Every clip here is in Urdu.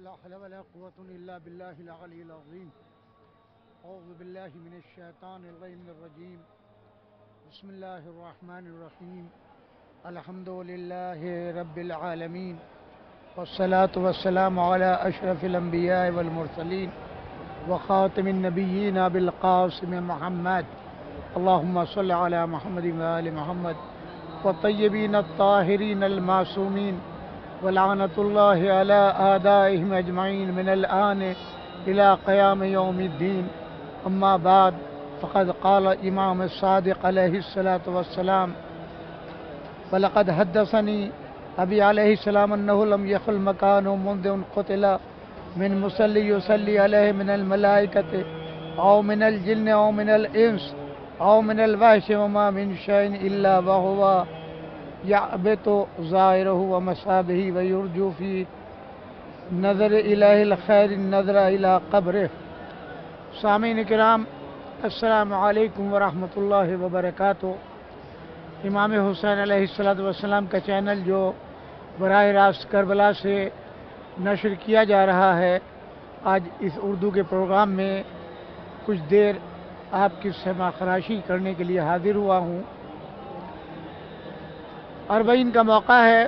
لا حول ولا قوة إلا بالله العلي العظيم. أعوذ بالله من الشيطان الرجيم. بسم الله الرحمن الرحيم. الحمد لله رب العالمين، والصلاة والسلام على أشرف الأنبياء والمرسلين وخاتم النبيين بالقاسم محمد. اللهم صل على محمد وآل محمد والطيبين الطاهرين المعصومين، ولعنة الله على أعدائهم أجمعين من الآن إلى قيام يوم الدين. أما بعد، فقد قال إمام الصادق عليه الصلاة والسلام: ولقد حدثني أبي عليه السلام أنه لم يخل مكان منذ قتل من مصلي يصلي عليه من الملائكة أو من الجن أو من الإنس أو من الوحش، وما من شيء إلا وهو يعبط ظاهره ومصابه ويرجو في نظر إله الخير النظر إلى قبره. سامعین کرام، السلام علیکم ورحمۃ اللہ وبرکاتہ. امام حسین علیہ السلام کا چینل جو براہ راست کربلا سے نشر کیا جا رہا ہے، آج اس اردو کے پروگرام میں کچھ دیر آپ کی سماع خراشی کرنے کے لیے حاضر ہوا ہوں. اربعین کا موقع ہے.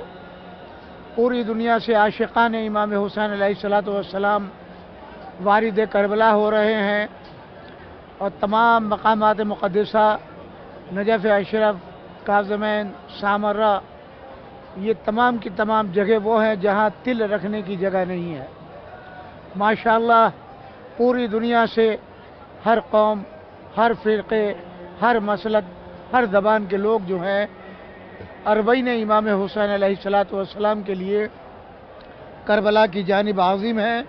پوری دنیا سے عاشقان امام حسین علیہ السلام وارد کربلا ہو رہے ہیں، اور تمام مقامات مقدسہ، نجف اشرف، کاظمین، سامرہ، یہ تمام کی تمام جگہ وہ ہیں جہاں تل رکھنے کی جگہ نہیں ہے. ماشاءاللہ پوری دنیا سے ہر قوم، ہر فرقے، ہر مسلک، ہر زبان کے لوگ جو ہیں اربعین امام حسین علیہ السلام کے لیے کربلا کی جانب عازم ہیں.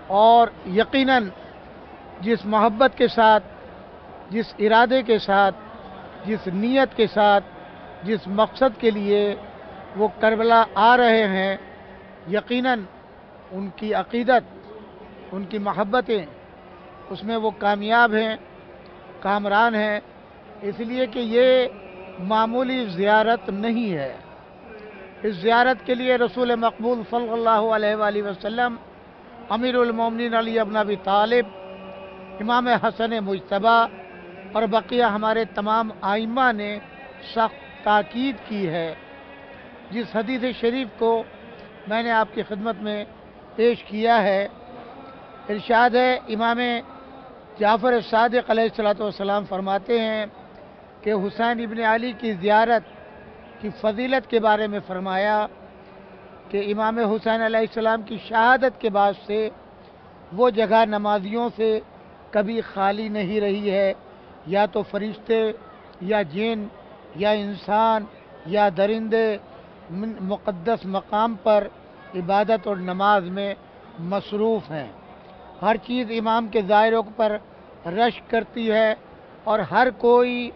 اور یقیناً جس محبت کے ساتھ، جس ارادے کے ساتھ، جس نیت کے ساتھ، جس مقصد کے لیے وہ کربلا آ رہے ہیں، یقیناً ان کی عقیدت، ان کی محبتیں اس میں وہ کامیاب ہیں، کامران ہیں. اس لیے کہ یہ معمولی زیارت نہیں ہے. اس زیارت کے لیے رسول مقبول صلی اللہ علیہ وآلہ وسلم، امیر المومنین علی ابن ابی طالب، امام حسن مجتبیٰ اور بقیہ ہمارے تمام ائمہ نے سخت تاکید کی ہے. جس حدیث شریف کو میں نے آپ کی خدمت میں پیش کیا ہے، ارشاد ہے، امام جعفر صادق علیہ السلام فرماتے ہیں کہ حسین ابن علی کی زیارت کی فضیلت کے بارے میں فرمایا کہ امام حسین علیہ السلام کی شہادت کے بعد سے وہ جگہ نمازیوں سے کبھی خالی نہیں رہی ہے. یا تو فرشتے، یا جن، یا انسان، یا درندے مقدس مقام پر عبادت اور نماز میں مصروف ہیں. ہر چیز امام کے ظاہروں پر رشک کرتی ہے، اور ہر کوئی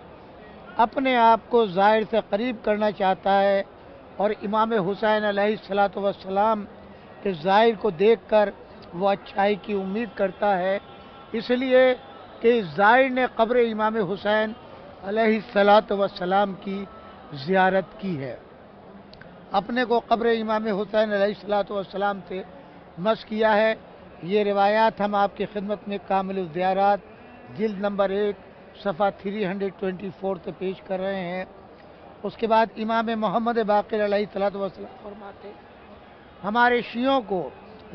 اپنے آپ کو ظاہر سے قریب کرنا چاہتا ہے، اور امام حسین علیہ السلام کے ظاہر کو دیکھ کر وہ اچھائی کی امید کرتا ہے. اس لیے کہ ظاہر نے قبر امام حسین علیہ السلام کی زیارت کی ہے. اپنے کو قبر امام حسین علیہ السلام سے مس کیا ہے. یہ روایات ہم آپ کی خدمت میں کامل الزیارات جلد نمبر 1 صفحہ 324 سے پیش کر رہے ہیں. اس کے بعد امام محمد باقر علیہ السلام فرماتے: ہمارے شیعوں کو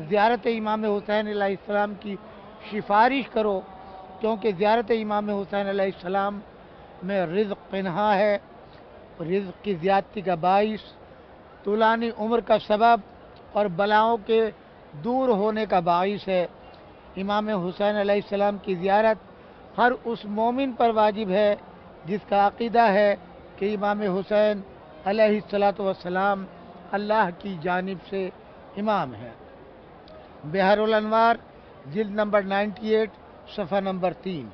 زیارت امام حسین علیہ السلام کی سفارش کرو، کیونکہ زیارت امام حسین علیہ السلام میں رزق پنہا ہے، رزق کی زیادتی کا باعث، طولانی عمر کا سبب اور بلاؤں کے دور ہونے کا باعث ہے. امام حسین علیہ السلام کی زیارت ہر اس مومن پر واجب ہے جس کا عقیدہ ہے کہ امام حسین علیہ السلام اللہ کی جانب سے امام ہے. بحر الانوار جلد نمبر 98 صفحہ نمبر 3.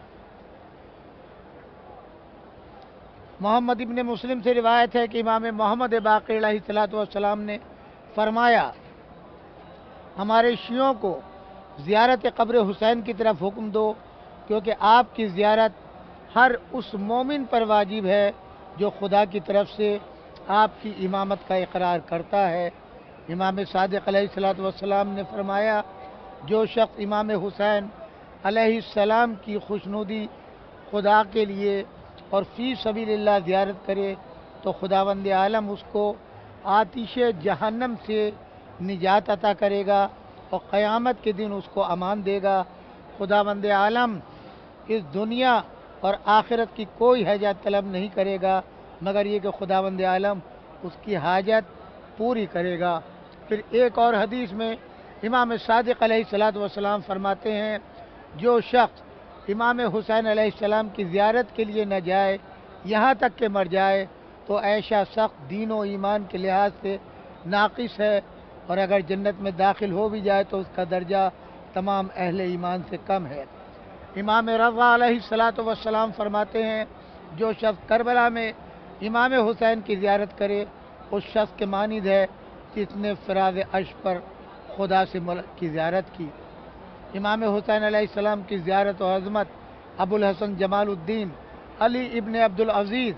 محمد ابن مسلم سے روایت ہے کہ امام محمد باقر علیہ السلام نے فرمایا: ہمارے شیعوں کو زیارت قبر حسین کی طرف حکم دو، کیونکہ آپ کی زیارت ہر اس مومن پر واجب ہے جو خدا کی طرف سے آپ کی امامت کا اقرار کرتا ہے. امام صادق علیہ الصلوۃ والسلام نے فرمایا جو شخص امام حسین علیہ السلام کی خوشنودی خدا کے لیے اور فی سبیل اللہ زیارت کرے تو خداوند عالم اس کو آتش جہنم سے نجات عطا کرے گا اور قیامت کے دن اس کو امان دے گا۔ خداوند عالم اس دنیا اور آخرت کی کوئی حاجت طلب نہیں کرے گا مگر یہ کہ خداوند عالم اس کی حاجت پوری کرے گا۔ پھر ایک اور حدیث میں امام صادق علیہ الصلوۃ والسلام فرماتے ہیں جو شخص امام حسین علیہ السلام کی زیارت کے لیے نہ جائے یہاں تک کہ مر جائے تو ایسا سخت دین و ایمان کے لحاظ سے ناقص ہے، اور اگر جنت میں داخل ہو بھی جائے تو اس کا درجہ تمام اہل ایمان سے کم ہے۔ امام رضا علیہ الصلوۃ والسلام فرماتے ہیں جو شخص کربلا میں امام حسین کی زیارت کرے اس شخص کے مانند ہے جس نے فراز عرش پر خدا سے کی زیارت کی۔ امام حسین علیہ السلام کی زیارت و عظمت ابو الحسن جمال الدین علی ابن عبدالعزیز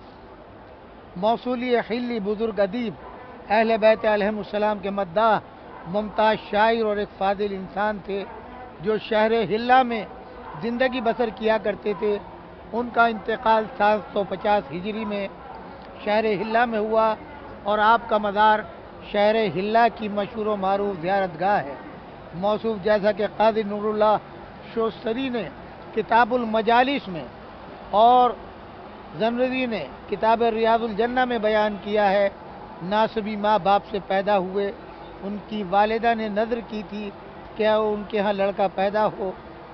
موصولی حلی بزرگ ادیب اہل بیت علیہم السلام کے مداح ممتاز شاعر اور ایک فاضل انسان تھے جو شہر حلہ میں زندگی بسر کیا کرتے تھے۔ ان کا انتقال 750 ہجری میں شہر حلہ میں ہوا اور آپ کا مزار شہر حلہ کی مشہور و معروف زیارت گاہ ہے، موصوف جیسا کہ قاضی نور اللہ شوستری نے کتاب المجالس میں اور زنردی نے کتاب ریاض الجنہ میں بیان کیا ہے۔ ناسبی ماں باپ سے پیدا ہوئے، ان کی والدہ نے نذر کی تھی کہ ان کے ہاں لڑکا پیدا ہو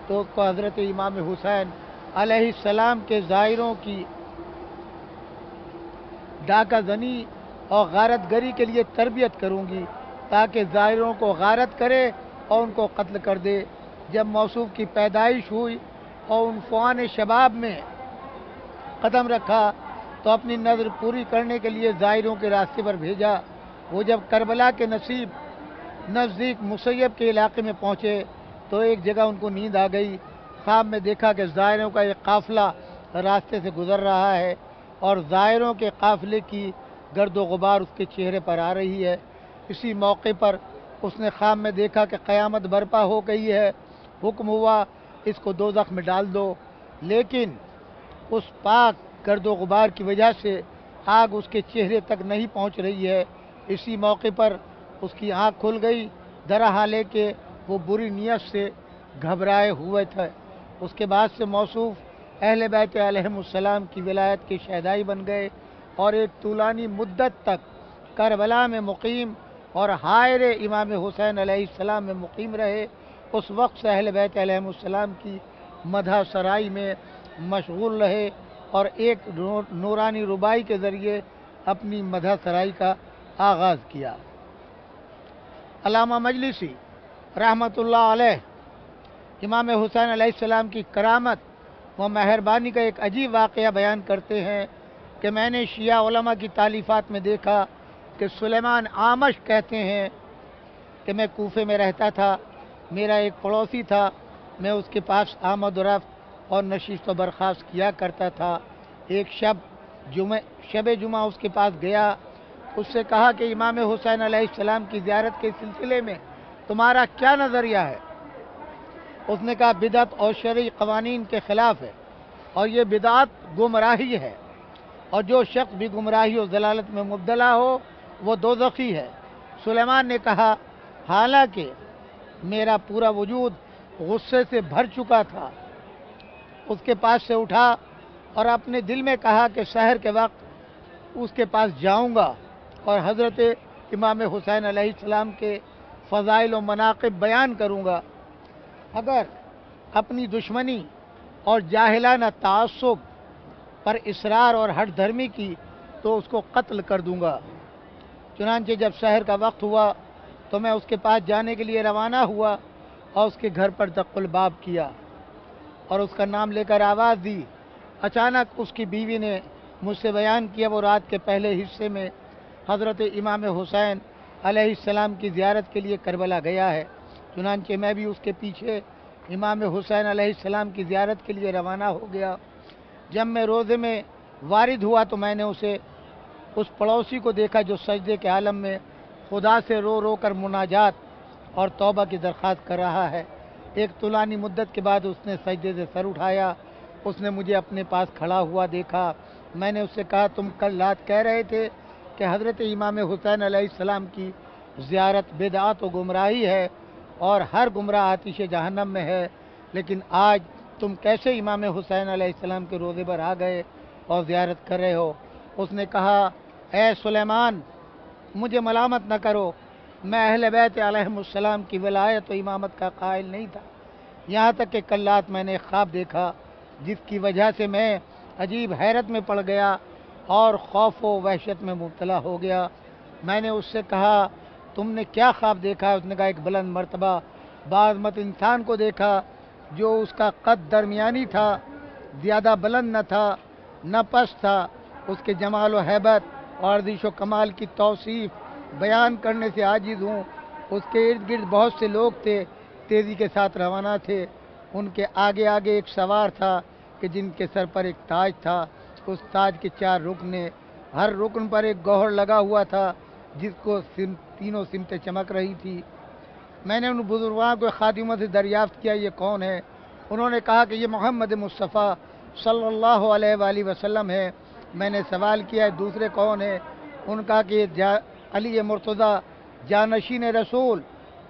تو اس کو حضرت امام حسین علیہ السلام کے زائروں کی ڈاکہ زنی اور غارت گری کے لیے تربیت کروں گی تاکہ زائروں کو غارت کرے اور ان کو قتل کر دے۔ جب موصوف کی پیدائش ہوئی اور عنفوان شباب میں قدم رکھا تو اپنی نظر پوری کرنے کے لیے زائروں کے راستے پر بھیجا۔ وہ جب کربلا کے نزدیک مسیب کے علاقے میں پہنچے تو ایک جگہ ان کو نیند آ گئی۔ خواب میں دیکھا کہ زائروں کا ایک قافلہ راستے سے گزر رہا ہے اور زائروں کے قافلے کی گرد و غبار اس کے چہرے پر آ رہی ہے۔ اسی موقع پر اس نے خواب میں دیکھا کہ قیامت برپا ہو گئی ہے، حکم ہوا اس کو دوزخ میں ڈال دو، لیکن اس پاک گرد و غبار کی وجہ سے آگ اس کے چہرے تک نہیں پہنچ رہی ہے۔ اسی موقع پر اس کی آنکھ کھل گئی، درحالے کہ وہ بری نیت سے گھبرائے ہوئے تھے۔ اس کے بعد سے موصوف اہل بیت علیہم السلام کی ولایت کے شہدائی بن گئے اور ایک طولانی مدت تک کربلا میں مقیم اور حائر امام حسین علیہ السلام میں مقیم رہے۔ اس وقت سے اہل بیت علیہم السلام کی مدح سرائی میں مشغول رہے اور ایک نورانی ربائی کے ذریعے اپنی مدح سرائی کا آغاز کیا۔ علامہ مجلسی رحمۃ اللہ علیہ امام حسین علیہ السلام کی کرامت و مہربانی کا ایک عجیب واقعہ بیان کرتے ہیں کہ میں نے شیعہ علماء کی تالیفات میں دیکھا کہ سلیمان عامش کہتے ہیں کہ میں کوفے میں رہتا تھا، میرا ایک پڑوسی تھا، میں اس کے پاس آمد و رفت اور نشست و برخاست کیا کرتا تھا۔ ایک شب جمعہ اس کے پاس گیا، اس سے کہا کہ امام حسین علیہ السلام کی زیارت کے سلسلے میں تمہارا کیا نظریہ ہے؟ اس نے کہا بدعت اور شرعی قوانین کے خلاف ہے اور یہ بدعت گمراہی ہے، اور جو شخص بھی گمراہی اور ضلالت میں مبتلا ہو وہ دوزخی ہے۔ سلیمان نے کہا حالانکہ میرا پورا وجود غصے سے بھر چکا تھا، اس کے پاس سے اٹھا اور اپنے دل میں کہا کہ سحر کے وقت اس کے پاس جاؤں گا اور حضرت امام حسین علیہ السلام کے فضائل و مناقب بیان کروں گا، اگر اپنی دشمنی اور جاہلانہ تعصب پر اصرار اور ہٹ دھرمی کی تو اس کو قتل کر دوں گا۔ چنانچہ جب سحر کا وقت ہوا تو میں اس کے پاس جانے کے لیے روانہ ہوا اور اس کے گھر پر دق الباب کیا اور اس کا نام لے کر آواز دی۔ اچانک اس کی بیوی نے مجھ سے بیان کیا وہ رات کے پہلے حصے میں حضرت امام حسین علیہ السلام کی زیارت کے لیے کربلا گیا ہے۔ چنانچہ میں بھی اس کے پیچھے امام حسین علیہ السلام کی زیارت کے لیے روانہ ہو گیا۔ جب میں روضے میں وارد ہوا تو میں نے اس پڑوسی کو دیکھا جو سجدے کے عالم میں خدا سے رو رو کر مناجات اور توبہ کی درخواست کر رہا ہے۔ ایک طولانی مدت کے بعد اس نے سجدے سے سر اٹھایا، اس نے مجھے اپنے پاس کھڑا ہوا دیکھا۔ میں نے اس سے کہا تم کل رات کہہ رہے تھے کہ حضرت امام حسین علیہ السلام کی زیارت بدعت و گمراہی ہے اور ہر گمراہ آتش جہنم میں ہے، لیکن آج تم کیسے امام حسین علیہ السلام کے روضے پر آ گئے اور زیارت کر رہے ہو؟ اس نے کہا اے سلیمان، مجھے ملامت نہ کرو، میں اہل بیت علیہم السلام کی ولایت و امامت کا قائل نہیں تھا، یہاں تک کہ کل رات میں نے ایک خواب دیکھا جس کی وجہ سے میں عجیب حیرت میں پڑ گیا اور خوف و وحشت میں مبتلا ہو گیا۔ میں نے اس سے کہا تم نے کیا خواب دیکھا؟ اس نے کہا ایک بلند مرتبہ باعظمت انسان کو دیکھا جو اس کا قد درمیانی تھا، زیادہ بلند نہ تھا نہ پست تھا، اس کے جمال و ہیبت اور عرضش و کمال کی توصیف بیان کرنے سے عاجز ہوں۔ اس کے ارد گرد بہت سے لوگ تھے، تیزی کے ساتھ روانہ تھے، ان کے آگے آگے ایک سوار تھا کہ جن کے سر پر ایک تاج تھا، اس تاج کے 4 رکن، ہر رکن پر ایک گوہر لگا ہوا تھا جس کو تینوں سمتیں چمک رہی تھی۔ میں نے ان بزرگوں کو خادموں سے دریافت کیا یہ کون ہے؟ انہوں نے کہا کہ یہ محمد مصطفیٰ صلی اللہ علیہ وآلہ وسلم ہے۔ میں نے سوال کیا دوسرے کون ہے؟ ان کا کہ یہ علی مرتضیٰ جانشین رسول۔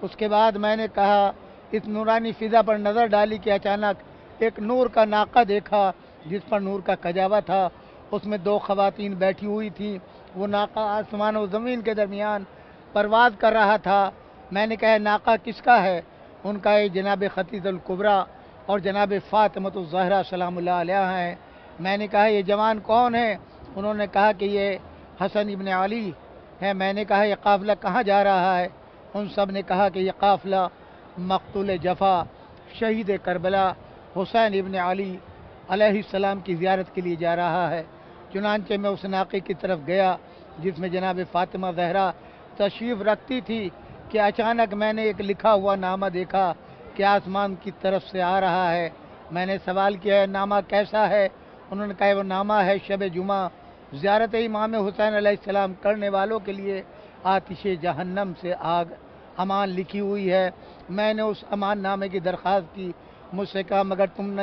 اس کے بعد میں نے کہا اس نورانی فضا پر نظر ڈالی کہ اچانک ایک نور کا ناقہ دیکھا جس پر نور کا کجاوا تھا، اس میں 2 خواتین بیٹھی ہوئی تھیں، وہ ناقہ آسمان و زمین کے درمیان پرواز کر رہا تھا۔ میں نے کہا ناقہ کس کا ہے؟ ان کا یہ جناب ختیجہ الکبریٰ اور جناب فاطمہ الزہرا سلام اللہ علیہا ہیں۔ میں نے کہا یہ جوان کون ہے؟ انہوں نے کہا کہ یہ حسن ابن علی ہے۔ میں نے کہا یہ قافلہ کہاں جا رہا ہے؟ ان سب نے کہا کہ یہ قافلہ مقتول جفا شہید کربلا حسین ابن علی علیہ السلام کی زیارت کے لیے جا رہا ہے۔ چنانچہ میں اس ناقے کی طرف گیا جس میں جناب فاطمہ زہرا تشریف رکھتی تھی کہ اچانک میں نے ایک لکھا ہوا نامہ دیکھا کہ آسمان کی طرف سے آ رہا ہے۔ میں نے سوال کیا ہے نامہ کیسا ہے؟ انہوں نے کہا وہ نامہ ہے شب جمعہ زیارت امام حسین علیہ السلام کرنے والوں کے لیے آتش جہنم سے آگ امان لکھی ہوئی ہے۔ میں نے اس امان نامے کی درخواست کی، مجھ سے کہا مگر تم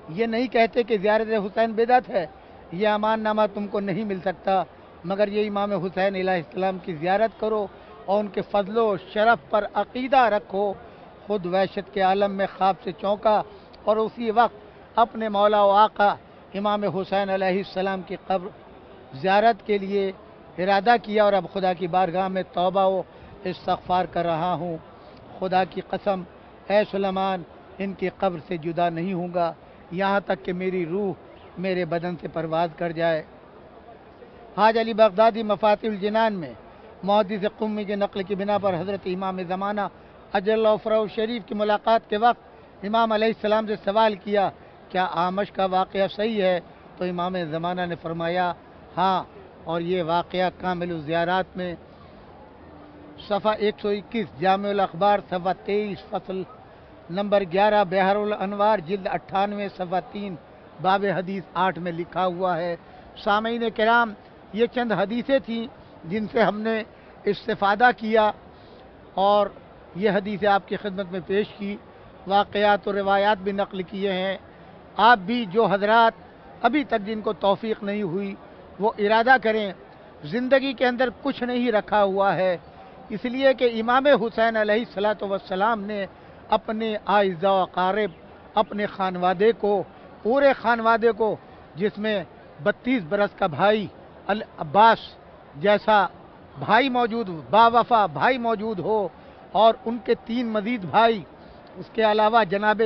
یہ نہیں کہتے کہ زیارت حسین بدعت ہے، یہ امان نامہ تم کو نہیں مل سکتا، مگر یہ امام حسین علیہ السلام کی زیارت کرو اور ان کے فضل و شرف پر عقیدہ رکھو۔ خود وحشت کے عالم میں خواب سے چونکا اور اسی وقت اپنے مولا و آقا امام حسین علیہ السلام کی قبر زیارت کے لیے ارادہ کیا اور اب خدا کی بارگاہ میں توبہ و استغفار کر رہا ہوں۔ خدا کی قسم اے سلیمان، ان کی قبر سے جدا نہیں ہوں گا یہاں تک کہ میری روح میرے بدن سے پرواز کر جائے۔ حاج علی بغدادی مفاتیح الجنان میں محدث قمی کی نقل کی بنا پر حضرت امام زمانہ اجل اللہ فرہ شریف کی ملاقات کے وقت امام علیہ السلام سے سوال کیا کیا آمش کا واقعہ صحیح ہے؟ تو امام زمانہ نے فرمایا ہاں، اور یہ واقعہ کامل الزیارات میں صفحہ 121، جامع الاخبار صفحہ 23، فصل نمبر 11، بحر الانوار جلد 98، صفحہ 3، باب حدیث 8 میں لکھا ہوا ہے۔ سامعین کرام، یہ چند حدیثیں تھیں جن سے ہم نے استفادہ کیا اور یہ حدیثیں آپ کی خدمت میں پیش کی، واقعات و روایات بھی نقل کیے ہیں۔ آپ بھی جو حضرات ابھی تک جن کو توفیق نہیں ہوئی وہ ارادہ کریں، زندگی کے اندر کچھ نہیں رکھا ہوا ہے، اس لیے کہ امام حسین علیہ السلام نے اپنے اعزاء و اقارب، اپنے خانوادے کو، پورے خانوادے کو، جس میں 32 برس کا بھائی العباس جیسا بھائی موجود، با وفا بھائی موجود ہو، اور ان کے 3 مزید بھائی، اس کے علاوہ جناب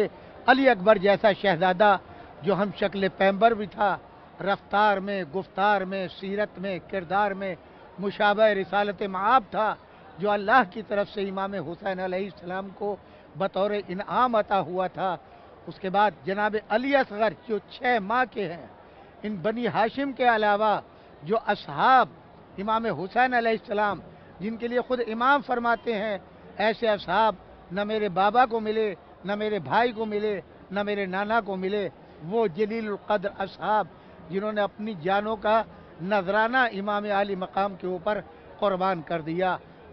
علی اکبر جیسا شہزادہ جو ہم شکل پیمبر بھی تھا، رفتار میں، گفتار میں، سیرت میں، کردار میں مشابہ رسالت معاب تھا، جو اللہ کی طرف سے امام حسین علیہ السلام کو بطور انعام عطا ہوا تھا۔ اس کے بعد جناب علی اصغر جو 6 ماہ کے ہیں، ان بنی ہاشم کے علاوہ جو اصحاب امام حسین علیہ السلام جن کے لیے خود امام فرماتے ہیں ایسے اصحاب نہ میرے بابا کو ملے، نہ میرے بھائی کو ملے، نہ میرے نانا کو ملے، وہ جلیل القدر اصحاب جنہوں نے اپنی جانوں کا نذرانہ امام عالی مقام کے اوپر قربان کر دیا۔